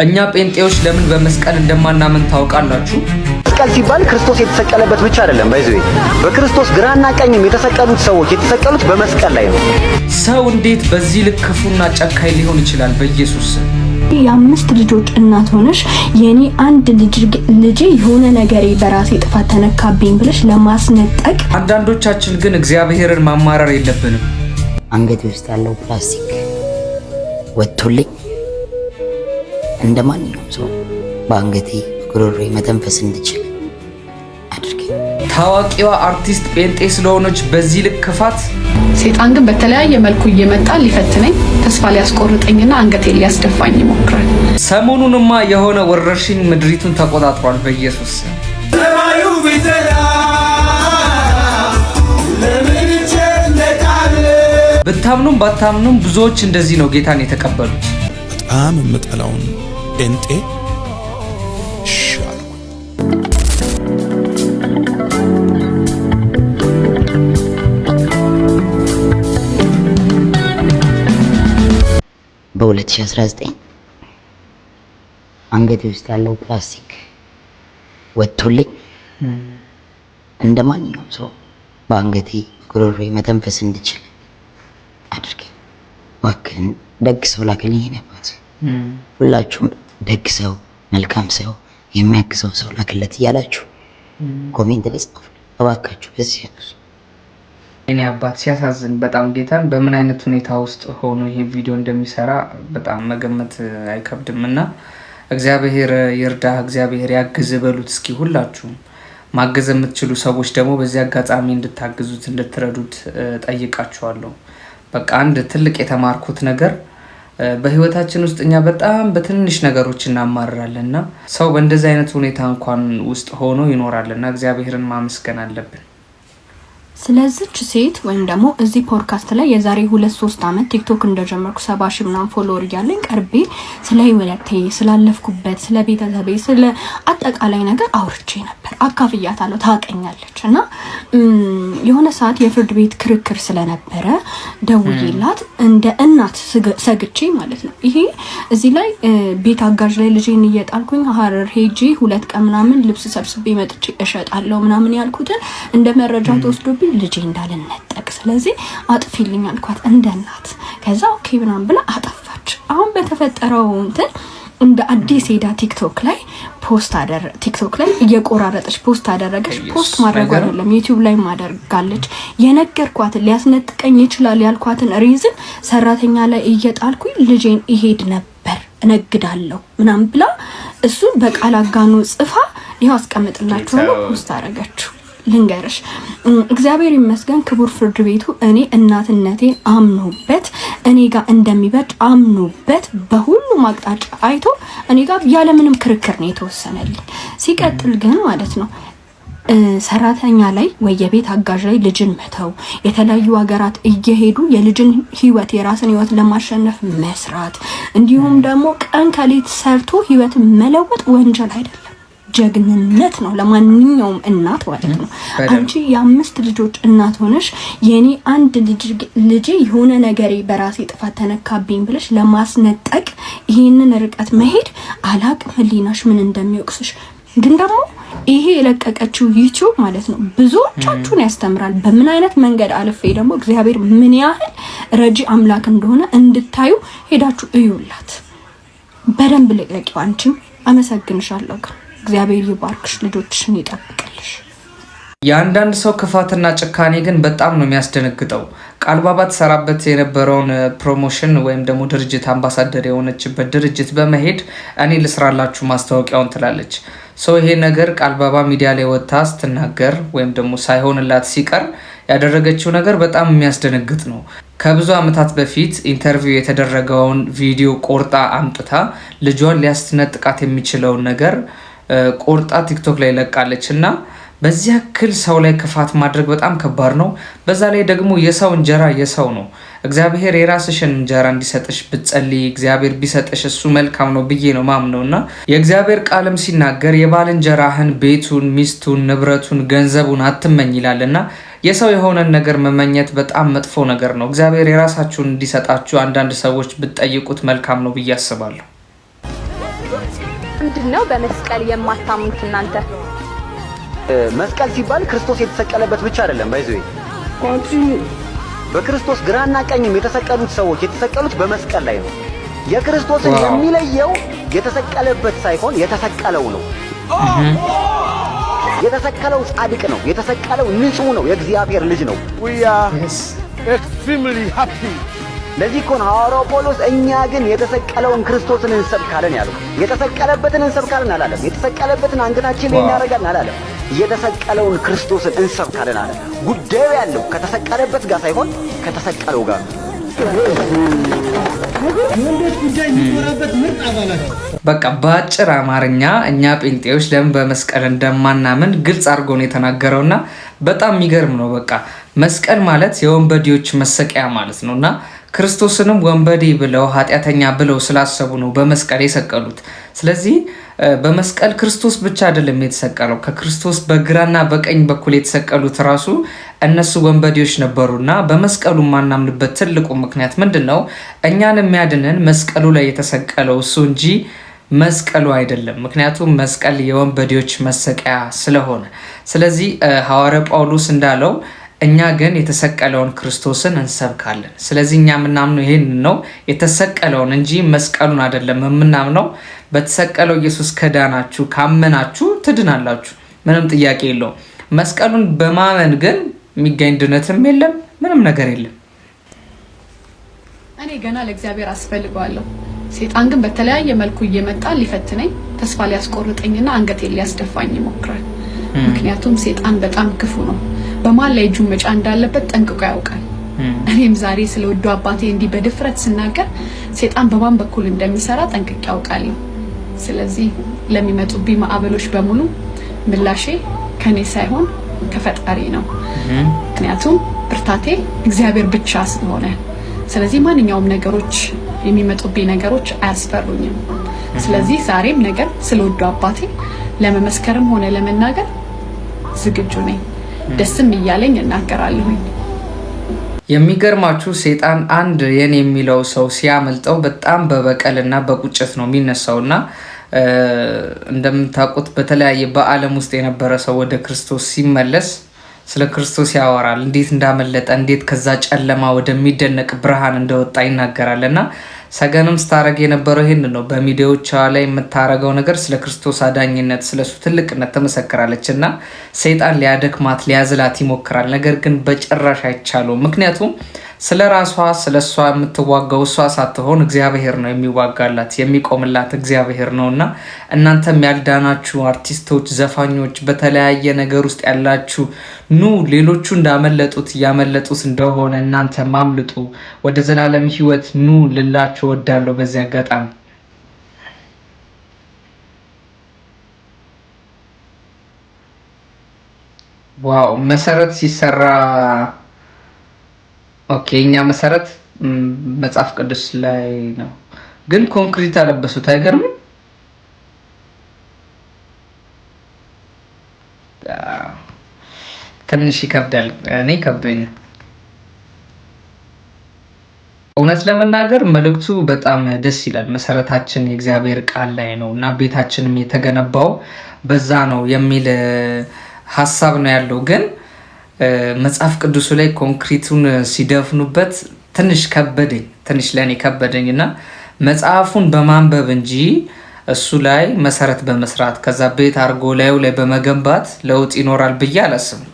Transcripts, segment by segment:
እኛ ጴንጤዎች ለምን በመስቀል እንደማናምን ታውቃላችሁ? መስቀል ሲባል ክርስቶስ የተሰቀለበት ብቻ አይደለም። ባይዘው በክርስቶስ ግራና ቀኝም የተሰቀሉት ሰዎች የተሰቀሉት በመስቀል ላይ ነው። ሰው እንዴት በዚህ ልክ ክፉና ጨካኝ ሊሆን ይችላል? በኢየሱስ የአምስት ልጆች እናት ሆነሽ የኔ አንድ ልጅ የሆነ ነገር በራሴ ጥፋት ተነካብኝ ብለሽ ለማስነጠቅ። አንዳንዶቻችን ግን እግዚአብሔርን ማማረር የለብንም። አንገቴ ውስጥ ያለው ፕላስቲክ ወጥቶልኝ እንደማንኛውም ሰው በአንገቴ ጉሮሮዬ መተንፈስ እንድችል አድርጌ። ታዋቂዋ አርቲስት ጴንጤ ስለሆነች በዚህ ልክ ክፋት። ሰይጣን ግን በተለያየ መልኩ እየመጣ ሊፈትነኝ፣ ተስፋ ሊያስቆርጠኝና አንገቴን ሊያስደፋኝ ይሞክራል። ሰሞኑንማ የሆነ ወረርሽኝ ምድሪቱን ተቆጣጥሯል። በኢየሱስ ብታምኑም ባታምኑም ብዙዎች እንደዚህ ነው ጌታን የተቀበሉት። በጣም የምጠላውን ጴንጤ ሻል በ2019 አንገቴ ውስጥ ያለው ፕላስቲክ ወጥቶልኝ እንደማንኛውም ሰው በአንገቴ ጉሮሮዬ መተንፈስ እንድችል አድርጌ። እባክህን ደግ ሰው ላክልኝ ነበር። ሁላችሁም ደግ ሰው፣ መልካም ሰው፣ የሚያግዘው ሰው ላክለት እያላችሁ ኮሜንት ላይ ጻፉ እባካችሁ። በዚህ እኔ አባት ሲያሳዝን በጣም ጌታን በምን አይነት ሁኔታ ውስጥ ሆኖ ይሄ ቪዲዮ እንደሚሰራ በጣም መገመት አይከብድምና እግዚአብሔር ይርዳ፣ እግዚአብሔር ያግዝ በሉት። እስኪ ሁላችሁም ማገዝ የምትችሉ ሰዎች ደግሞ በዚህ አጋጣሚ እንድታግዙት እንድትረዱት ጠይቃችኋለሁ። በቃ አንድ ትልቅ የተማርኩት ነገር በህይወታችን ውስጥ እኛ በጣም በትንሽ ነገሮች እናማርራለንና ሰው በእንደዚህ አይነት ሁኔታ እንኳን ውስጥ ሆኖ ይኖራልና እግዚአብሔርን ማመስገን አለብን። ስለዚች ሴት ወይም ደግሞ እዚህ ፖድካስት ላይ የዛሬ 2-3 አመት ቲክቶክ እንደጀመርኩ 70 ሺህ ምናምን ፎሎወር ያለኝ ቀርቤ ስለ ህይወቴ ስላለፍኩበት ስለ ቤተሰቤ ስለ አጠቃላይ ነገር አውርቼ ነበር። አካፍያታለሁ፣ ታውቀኛለች። እና የሆነ ሰዓት የፍርድ ቤት ክርክር ስለነበረ ደውዬላት እንደ እናት ሰግቼ ማለት ነው። ይሄ እዚህ ላይ ቤት አጋዥ ላይ ልጄን እየጣልኩኝ ሀረር ሄጂ 2 ቀን ምናምን ልብስ ሰብስቤ መጥቼ እሸጣለሁ ምናምን ያልኩትን እንደ መረጃ ተወስዶብኝ ልጄ እንዳልነጠቅ ስለዚህ አጥፊልኝ አልኳት እንደ እናት። ከዛ ኦኬ ምናምን ብላ አጠፋች። አሁን በተፈጠረው እንትን እንደ አዲስ ሄዳ ቲክቶክ ላይ ቲክቶክ ላይ እየቆራረጠች ፖስት አደረገች። ፖስት ማድረግ አይደለም ዩቲዩብ ላይ ማደርጋለች። የነገርኳትን ሊያስነጥቀኝ ይችላል ያልኳትን ሪዝን ሰራተኛ ላይ እየጣልኩኝ ልጄን ይሄድ ነበር እነግዳለሁ ምናምን ብላ እሱን በቃል አጋኖ ጽፋ ይሄው አስቀምጥላችኋለሁ ፖስት አደረገችው። ልንገርሽ እግዚአብሔር ይመስገን ክቡር ፍርድ ቤቱ እኔ እናትነቴን አምኖበት እኔ ጋር እንደሚበድ አምኖበት በሁሉም አቅጣጫ አይቶ እኔ ጋር ያለምንም ክርክር ነው የተወሰነልኝ። ሲቀጥል ግን ማለት ነው ሰራተኛ ላይ ወይ የቤት አጋዥ ላይ ልጅን መተው፣ የተለያዩ ሀገራት እየሄዱ የልጅን ህይወት የራስን ህይወት ለማሸነፍ መስራት፣ እንዲሁም ደግሞ ቀን ከሌት ሰርቶ ህይወት መለወጥ ወንጀል አይደለም፣ ጀግንነት ነው ለማንኛውም እናት ማለት ነው። አንቺ የ5 ልጆች እናት ሆነሽ የኔ አንድ ልጅ የሆነ ነገር በራሴ ጥፋት ተነካብኝ ብለሽ ለማስነጠቅ ይሄንን ርቀት መሄድ አላቅም ህሊናሽ ምን እንደሚወቅስሽ። ግን ደግሞ ይሄ የለቀቀችው ዩቲዩብ ማለት ነው ብዙዎቻችሁን ያስተምራል። በምን አይነት መንገድ አልፌ ደግሞ እግዚአብሔር ምን ያህል ረጂ አምላክ እንደሆነ እንድታዩ ሄዳችሁ እዩላት። በደንብ ልቀቂው። አንቺም አመሰግንሻለሁ። እግዚአብሔር ይባርክሽ፣ ልጆችሽን ይጠብቅልሽ። የአንዳንድ ሰው ክፋትና ጭካኔ ግን በጣም ነው የሚያስደነግጠው። ቃልባባ ተሰራበት የነበረውን ፕሮሞሽን ወይም ደግሞ ድርጅት አምባሳደር የሆነችበት ድርጅት በመሄድ እኔ ልስራላችሁ ማስታወቂያውን ትላለች። ሰው ይሄ ነገር ቃልባባ ሚዲያ ላይ ወጥታ ስትናገር ወይም ደግሞ ሳይሆንላት ሲቀር ያደረገችው ነገር በጣም የሚያስደነግጥ ነው። ከብዙ ዓመታት በፊት ኢንተርቪው የተደረገውን ቪዲዮ ቆርጣ አምጥታ ልጇን ሊያስነጥቃት የሚችለውን ነገር ቆርጣ ቲክቶክ ላይ ለቃለች እና በዚህ ያክል ሰው ላይ ክፋት ማድረግ በጣም ከባድ ነው። በዛ ላይ ደግሞ የሰው እንጀራ የሰው ነው። እግዚአብሔር የራስሽን እንጀራ እንዲሰጥሽ ብትጸልይ እግዚአብሔር ቢሰጥሽ እሱ መልካም ነው ብዬ ነው ማምነውና የእግዚአብሔር ቃልም ሲናገር የባልንጀራህን ቤቱን፣ ሚስቱን፣ ንብረቱን፣ ገንዘቡን አትመኝ ይላልና የሰው የሆነን ነገር መመኘት በጣም መጥፎ ነገር ነው። እግዚአብሔር የራሳችሁን እንዲሰጣችሁ አንዳንድ ሰዎች ብትጠይቁት መልካም ነው ብዬ አስባለሁ። ምንድነው በመስቀል የማታምኑት እናንተ? መስቀል ሲባል ክርስቶስ የተሰቀለበት ብቻ አይደለም ባይዘይ በክርስቶስ ግራና ቀኝም የተሰቀሉት ሰዎች የተሰቀሉት በመስቀል ላይ ነው። የክርስቶስን የሚለየው የተሰቀለበት ሳይሆን የተሰቀለው ነው። የተሰቀለው ጻድቅ ነው። የተሰቀለው ንጹህ ነው። የእግዚአብሔር ልጅ ነው። we are extremely happy ለዚህ እኮ ነው ሐዋርያው ጳውሎስ እኛ ግን የተሰቀለውን ክርስቶስን እንሰብካለን ያለው። የተሰቀለበትን እንሰብካለን አላለም። የተሰቀለበትን አንገታችን ላይ እናደርጋለን አላለም። የተሰቀለውን ክርስቶስን እንሰብካለን አለ። ጉዳዩ ያለው ከተሰቀለበት ጋር ሳይሆን ከተሰቀለው ጋር ነው። በቃ በአጭር አማርኛ እኛ ጴንጤዎች ለምን በመስቀል እንደማናምን ግልጽ አድርጎ ነው የተናገረውና በጣም የሚገርም ነው። በቃ መስቀል ማለት የወንበዴዎች መሰቂያ ማለት ነውና ክርስቶስንም ወንበዴ ብለው ኃጢአተኛ ብለው ስላሰቡ ነው በመስቀል የሰቀሉት። ስለዚህ በመስቀል ክርስቶስ ብቻ አይደለም የተሰቀለው። ከክርስቶስ በግራና በቀኝ በኩል የተሰቀሉት ራሱ እነሱ ወንበዴዎች ነበሩና በመስቀሉ ማናምንበት ትልቁ ምክንያት ምንድነው? እኛን የሚያድነን መስቀሉ ላይ የተሰቀለው እሱ እንጂ መስቀሉ አይደለም። ምክንያቱም መስቀል የወንበዴዎች መሰቂያ ስለሆነ። ስለዚህ ሐዋርያ ጳውሎስ እንዳለው እኛ ግን የተሰቀለውን ክርስቶስን እንሰብካለን። ስለዚህ እኛ የምናምነው ይሄን ነው፣ የተሰቀለውን እንጂ መስቀሉን አይደለም የምናምነው። በተሰቀለው ኢየሱስ ከዳናችሁ ካመናችሁ ትድናላችሁ፣ ምንም ጥያቄ የለውም። መስቀሉን በማመን ግን የሚገኝ ድነትም የለም፣ ምንም ነገር የለም። እኔ ገና ለእግዚአብሔር አስፈልገዋለሁ። ሰይጣን ግን በተለያየ መልኩ እየመጣ ሊፈትነኝ፣ ተስፋ ሊያስቆርጠኝና አንገቴን ሊያስደፋኝ ይሞክራል። ምክንያቱም ሰይጣን በጣም ክፉ ነው። በማን ላይ እጁን መጫን እንዳለበት ጠንቅቆ ያውቃል። እኔም ዛሬ ስለ ውዱ አባቴ እንዲህ በድፍረት ስናገር ሰይጣን በማን በኩል እንደሚሰራ ጠንቅቄ ያውቃለሁ። ስለዚህ ለሚመጡብኝ ማዕበሎች በሙሉ ምላሼ ከኔ ሳይሆን ከፈጣሪ ነው። ምክንያቱም ብርታቴ እግዚአብሔር ብቻ ስለሆነ። ስለዚህ ማንኛውም ነገሮች የሚመጡብኝ ነገሮች አያስፈሩኝም። ስለዚህ ዛሬም ነገር ስለ ውዱ አባቴ ለመመስከርም ሆነ ለመናገር ዝግጁ ነኝ። ደስም እያለኝ እናገራለሁኝ። የሚገርማችሁ ሰይጣን አንድ የኔ የሚለው ሰው ሲያመልጠው በጣም በበቀልና በቁጭት ነው የሚነሳውና እንደምታውቁት በተለያየ በዓለም ውስጥ የነበረ ሰው ወደ ክርስቶስ ሲመለስ ስለ ክርስቶስ ያወራል። እንዴት እንዳመለጠ፣ እንዴት ከዛ ጨለማ ወደሚደነቅ ብርሃን እንደወጣ ይናገራልና ሰገንም ስታረግ የነበረው ይሄን ነው። በሚዲያዎቿ ላይ የምታረገው ነገር ስለ ክርስቶስ አዳኝነት ስለሱ ትልቅነት ተመሰክራለችና ሰይጣን ሊያደክማት ሊያዝላት ይሞክራል። ነገር ግን በጭራሽ አይቻለውም። ምክንያቱም ስለ ራሷ ስለሷ የምትዋጋው እሷ ሳትሆን እግዚአብሔር ነው የሚዋጋላት፣ የሚቆምላት እግዚአብሔር ነውና እናንተም ያልዳናችሁ አርቲስቶች፣ ዘፋኞች፣ በተለያየ ነገር ውስጥ ያላችሁ ኑ ሌሎቹ እንዳመለጡት እያመለጡት እንደሆነ እናንተ ማምልጡ፣ ወደ ዘላለም ሕይወት ኑ ልላችሁ ወዳለሁ። በዚህ አጋጣሚ ዋው መሰረት ሲሰራ ኦኬ፣ እኛ መሰረት መጽሐፍ ቅዱስ ላይ ነው፣ ግን ኮንክሪት አለበሱት። አይገርምም? ትንሽ ይከብዳል። እኔ ከብዶኛል እውነት ለመናገር። መልእክቱ በጣም ደስ ይላል። መሰረታችን የእግዚአብሔር ቃል ላይ ነው እና ቤታችንም የተገነባው በዛ ነው የሚል ሀሳብ ነው ያለው። ግን መጽሐፍ ቅዱሱ ላይ ኮንክሪቱን ሲደፍኑበት ትንሽ ከበደኝ፣ ትንሽ ለኔ ከበደኝ እና መጽሐፉን በማንበብ እንጂ እሱ ላይ መሰረት በመስራት ከዛ ቤት አርጎ ላዩ ላይ በመገንባት ለውጥ ይኖራል ብዬ አላስብም።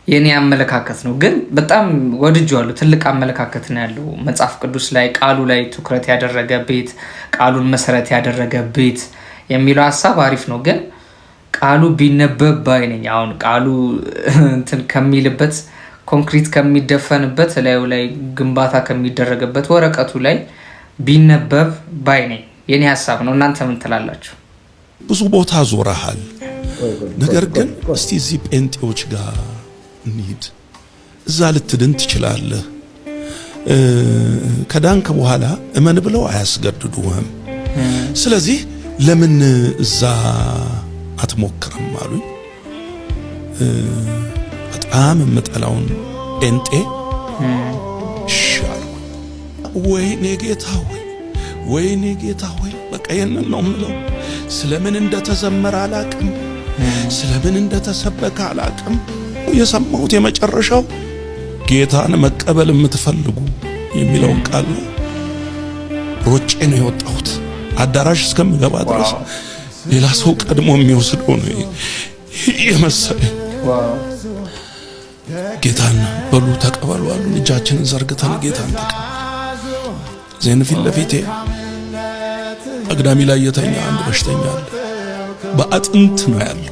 የኔ አመለካከት ነው። ግን በጣም ወድጄዋለሁ። ትልቅ አመለካከት ነው ያለው መጽሐፍ ቅዱስ ላይ፣ ቃሉ ላይ ትኩረት ያደረገ ቤት፣ ቃሉን መሰረት ያደረገ ቤት የሚለው ሀሳብ አሪፍ ነው። ግን ቃሉ ቢነበብ ባይ ነኝ። አሁን ቃሉ እንትን ከሚልበት ኮንክሪት ከሚደፈንበት ላዩ ላይ ግንባታ ከሚደረግበት ወረቀቱ ላይ ቢነበብ ባይ ነኝ። የኔ ሀሳብ ነው። እናንተ ምን ትላላችሁ? ብዙ ቦታ ዞረሃል። ነገር ግን እስቲ እዚህ ጴንጤዎች ጋር እንሂድ። እዛ ልትድን ትችላለህ። ከዳንክ በኋላ እመን ብለው አያስገድዱህም። ስለዚህ ለምን እዛ አትሞክርም አሉኝ። በጣም የምጠላውን ጴንጤ ሻሉ። ወይኔ ጌታ ሆይ፣ ወይኔ ጌታ ሆይ፣ በቃ ይሄንን ነው የምለው። ስለምን እንደተዘመረ አላቅም፣ ስለምን እንደተሰበከ አላቅም። የሰማሁት የመጨረሻው ጌታን መቀበል የምትፈልጉ የሚለውን ቃል ነው። ሮጬ ነው የወጣሁት። አዳራሽ እስከምገባ ድረስ ሌላ ሰው ቀድሞ የሚወስደው ነው የመሰለኝ። ጌታን በሉ ተቀበሉ አሉ። እጃችንን ዘርግተን ጌታን ተቀበሉ። ዜን ፊት ለፊቴ አግዳሚ ላይ የተኛ አንድ በሽተኛ አለ። በአጥንት ነው ያለው።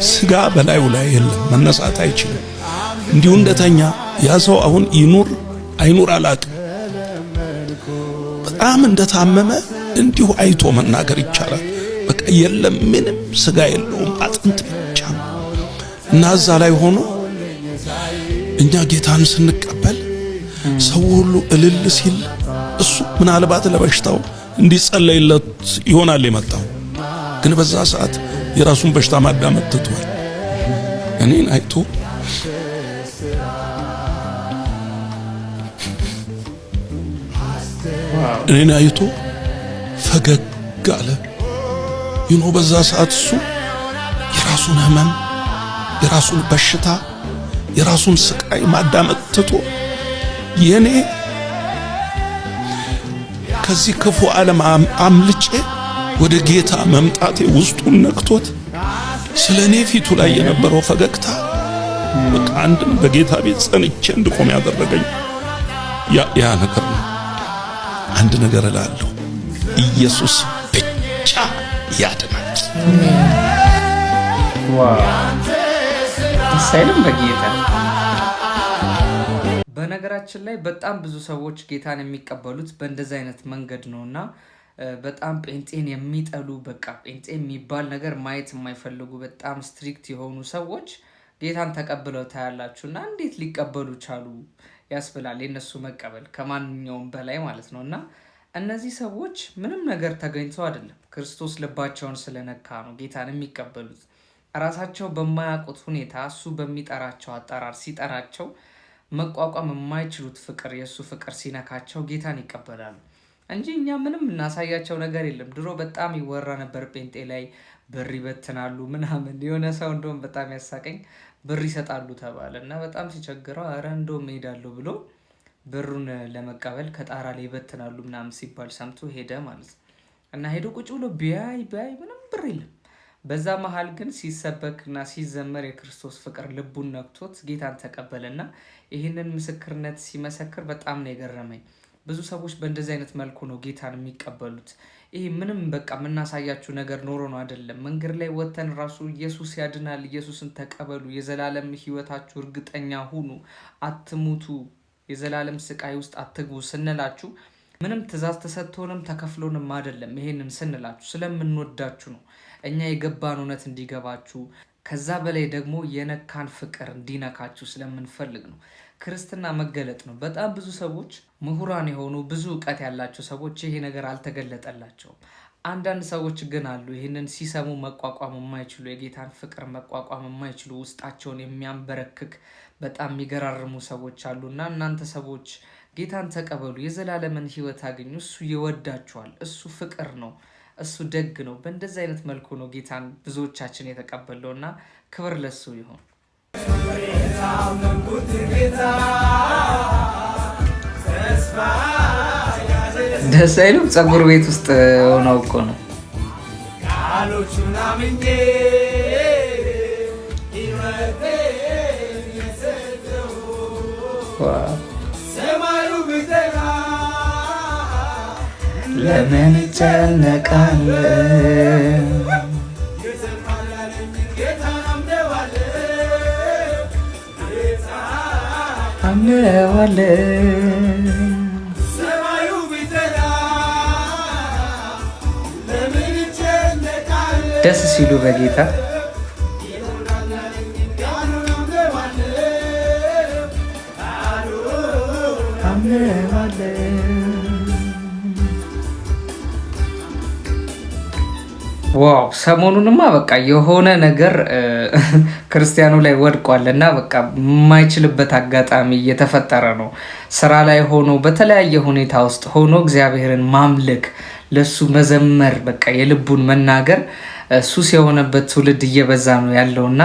ስጋ በላዩ ላይ የለም፣ መነሳት አይችልም። እንዲሁ እንደተኛ ያ ሰው አሁን ይኑር አይኑር አላውቅም። በጣም እንደታመመ እንዲሁ አይቶ መናገር ይቻላል። በቃ የለም፣ ምንም ስጋ የለውም፣ አጥንት ብቻ ነው። እና እዛ ላይ ሆኖ እኛ ጌታን ስንቀበል ሰው ሁሉ እልል ሲል እሱ ምናልባት ለበሽታው እንዲጸለይለት ይሆናል የመጣው። ግን በዛ ሰዓት የራሱን በሽታ ማዳመጥ ትቷል። እኔን አይቶ ፈገግ አለ። በዛ ሰዓት እሱ የራሱን ህመም፣ የራሱን በሽታ፣ የራሱን ስቃይ ማዳመጥ ትቶ የኔ ከዚህ ክፉ ዓለም አምልጬ ወደ ጌታ መምጣቴ ውስጡን ነክቶት ስለኔ ፊቱ ላይ የነበረው ፈገግታ በቃ አንድም በጌታ ቤት ጸንቼ እንድቆም ያደረገኝ ያ ነገር ነው። አንድ ነገር እላለሁ፣ ኢየሱስ ብቻ ያድናል። ሳይልም በጌታ በነገራችን ላይ በጣም ብዙ ሰዎች ጌታን የሚቀበሉት በእንደዚህ አይነት መንገድ ነውና በጣም ጴንጤን የሚጠሉ በቃ ጴንጤ የሚባል ነገር ማየት የማይፈልጉ በጣም ስትሪክት የሆኑ ሰዎች ጌታን ተቀብለው ታያላችሁና እንዴት ሊቀበሉ ቻሉ ያስብላል። የነሱ መቀበል ከማንኛውም በላይ ማለት ነውና እነዚህ ሰዎች ምንም ነገር ተገኝተው አይደለም፣ ክርስቶስ ልባቸውን ስለነካ ነው ጌታን የሚቀበሉት። ራሳቸው በማያውቁት ሁኔታ እሱ በሚጠራቸው አጠራር ሲጠራቸው መቋቋም የማይችሉት ፍቅር፣ የእሱ ፍቅር ሲነካቸው ጌታን ይቀበላሉ እንጂ እኛ ምንም እናሳያቸው ነገር የለም። ድሮ በጣም ይወራ ነበር ጴንጤ ላይ ብር ይበትናሉ ምናምን። የሆነ ሰው እንደውም በጣም ያሳቀኝ ብር ይሰጣሉ ተባለ እና በጣም ሲቸግረው አረ እንደውም እሄዳለሁ ብሎ ብሩን ለመቀበል ከጣራ ላይ ይበትናሉ ምናምን ሲባል ሰምቶ ሄደ ማለት ነው። እና ሄዶ ቁጭ ብሎ ቢያይ ምንም ብር የለም። በዛ መሃል ግን ሲሰበክና ሲዘመር የክርስቶስ ፍቅር ልቡን ነክቶት ጌታን ተቀበለና ይህንን ምስክርነት ሲመሰክር በጣም ነው የገረመኝ። ብዙ ሰዎች በእንደዚህ አይነት መልኩ ነው ጌታን የሚቀበሉት። ይሄ ምንም በቃ የምናሳያችሁ ነገር ኖሮ ነው አይደለም። መንገድ ላይ ወተን ራሱ ኢየሱስ ያድናል፣ ኢየሱስን ተቀበሉ፣ የዘላለም ህይወታችሁ እርግጠኛ ሁኑ፣ አትሙቱ፣ የዘላለም ስቃይ ውስጥ አትግቡ ስንላችሁ ምንም ትእዛዝ ተሰጥቶንም ተከፍሎንም አይደለም። ይሄንን ስንላችሁ ስለምንወዳችሁ ነው። እኛ የገባን እውነት እንዲገባችሁ ከዛ በላይ ደግሞ የነካን ፍቅር እንዲነካችሁ ስለምንፈልግ ነው። ክርስትና መገለጥ ነው። በጣም ብዙ ሰዎች ምሁራን የሆኑ ብዙ እውቀት ያላቸው ሰዎች ይሄ ነገር አልተገለጠላቸውም። አንዳንድ ሰዎች ግን አሉ ይህንን ሲሰሙ መቋቋም የማይችሉ የጌታን ፍቅር መቋቋም የማይችሉ ውስጣቸውን የሚያንበረክክ በጣም የሚገራርሙ ሰዎች አሉና እናንተ ሰዎች ጌታን ተቀበሉ፣ የዘላለምን ህይወት አገኙ። እሱ ይወዳችኋል። እሱ ፍቅር ነው። እሱ ደግ ነው። በእንደዚህ አይነት መልኩ ነው ጌታን ብዙዎቻችን የተቀበለውና ክብር ለሱ ይሁን። ደስ አይልም? ጸጉር ቤት ውስጥ ሆነው እኮ ነው። ለምን ጨነቃለሁ ደስ ሲሉ በጌታ ዋው! ሰሞኑንማ በቃ የሆነ ነገር ክርስቲያኑ ላይ ወድቋል እና በቃ የማይችልበት አጋጣሚ እየተፈጠረ ነው። ስራ ላይ ሆኖ በተለያየ ሁኔታ ውስጥ ሆኖ እግዚአብሔርን ማምለክ ለሱ መዘመር በቃ የልቡን መናገር ሱስ የሆነበት ትውልድ እየበዛ ነው ያለውና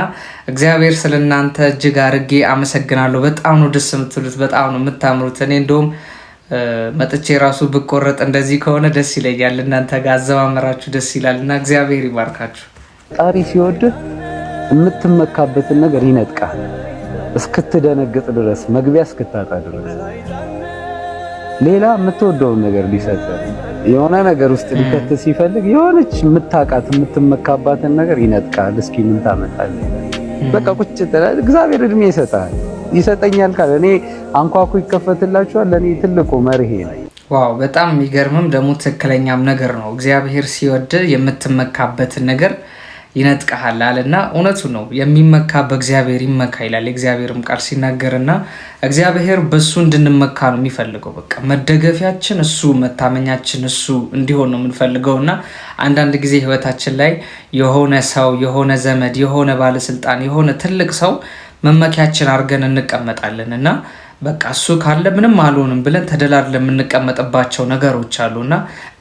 እግዚአብሔር ስለናንተ እጅግ አርጌ አመሰግናለሁ። በጣም ነው ደስ የምትሉት፣ በጣም ነው የምታምሩት። እኔ እንደውም መጥቼ ራሱ ብቆረጥ እንደዚህ ከሆነ ደስ ይለኛል። እናንተ ጋር አዘማመራችሁ ደስ ይላልና እግዚአብሔር ይባርካችሁ። ጣሪ ሲወድ የምትመካበትን ነገር ይነጥቃል እስክትደነግጥ ድረስ መግቢያ እስክታጣ ድረስ ሌላ የምትወደውን ነገር ሊሰጥ የሆነ ነገር ውስጥ ሊከት ሲፈልግ የሆነች የምታቃት የምትመካባትን ነገር ይነጥቃል። እስኪ ምን ታመጣለህ? በቃ ቁጭ ተላል። እግዚአብሔር እድሜ ይሰጣል ይሰጠኛል ካለ እኔ አንኳኩ ይከፈትላችኋል። ለኔ ትልቁ መርሄ ነው። ዋው በጣም የሚገርምም ደግሞ ትክክለኛም ነገር ነው። እግዚአብሔር ሲወድ የምትመካበትን ነገር ይነጥቃል አለና እውነቱ ነው። የሚመካ በእግዚአብሔር ይመካ ይላል የእግዚአብሔርም ቃል ሲናገርና እግዚአብሔር በሱ እንድንመካ ነው የሚፈልገው። በቃ መደገፊያችን እሱ፣ መታመኛችን እሱ እንዲሆን ነው የምንፈልገውና አንዳንድ ጊዜ ህይወታችን ላይ የሆነ ሰው፣ የሆነ ዘመድ፣ የሆነ ባለስልጣን፣ የሆነ ትልቅ ሰው መመኪያችን አድርገን እንቀመጣለን እና በቃ እሱ ካለ ምንም አልሆንም ብለን ተደላድለን የምንቀመጥባቸው ነገሮች አሉና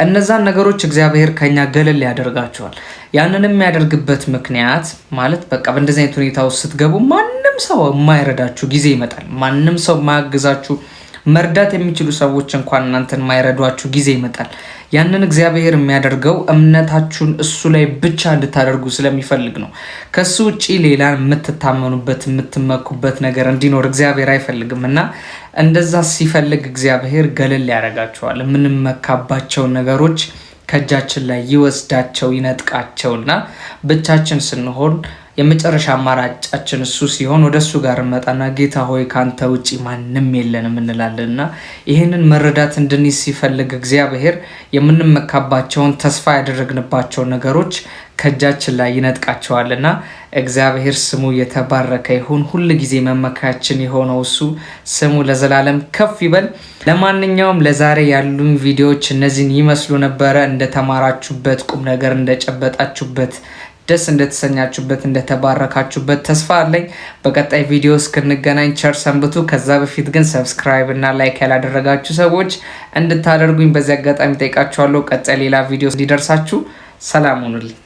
እነዛን ነገሮች እግዚአብሔር ከኛ ገለል ያደርጋቸዋል። ያንን የሚያደርግበት ምክንያት ማለት በቃ በእንደዚህ አይነት ሁኔታ ውስጥ ስትገቡ ማንም ሰው የማይረዳችሁ ጊዜ ይመጣል። ማንም ሰው የማያግዛችሁ መርዳት የሚችሉ ሰዎች እንኳን እናንተን የማይረዷችሁ ጊዜ ይመጣል። ያንን እግዚአብሔር የሚያደርገው እምነታችሁን እሱ ላይ ብቻ እንድታደርጉ ስለሚፈልግ ነው። ከሱ ውጪ ሌላ የምትታመኑበት የምትመኩበት ነገር እንዲኖር እግዚአብሔር አይፈልግም እና እንደዛ ሲፈልግ እግዚአብሔር ገለል ያደርጋቸዋል። የምንመካባቸውን ነገሮች ከእጃችን ላይ ይወስዳቸው ይነጥቃቸውና ብቻችን ስንሆን የመጨረሻ አማራጫችን እሱ ሲሆን ወደ እሱ ጋር እንመጣና ጌታ ሆይ ካንተ ውጪ ማንም የለንም እንላለንና ይህንን መረዳት እንድንይዝ ሲፈልግ እግዚአብሔር የምንመካባቸውን ተስፋ ያደረግንባቸውን ነገሮች ከእጃችን ላይ ይነጥቃቸዋልና እግዚአብሔር ስሙ የተባረከ ይሁን። ሁል ጊዜ መመካያችን የሆነው እሱ ስሙ ለዘላለም ከፍ ይበል። ለማንኛውም ለዛሬ ያሉን ቪዲዮዎች እነዚህን ይመስሉ ነበረ። እንደተማራችሁበት፣ ቁም ነገር እንደጨበጣችሁበት፣ ደስ እንደተሰኛችሁበት፣ እንደተባረካችሁበት ተስፋ አለኝ። በቀጣይ ቪዲዮ እስክንገናኝ ቸር ሰንብቱ። ከዛ በፊት ግን ሰብስክራይብ እና ላይክ ያላደረጋችሁ ሰዎች እንድታደርጉኝ በዚህ አጋጣሚ ጠይቃችኋለሁ። ቀጣይ ሌላ ቪዲዮ እንዲደርሳችሁ ሰላም ሁኑልኝ።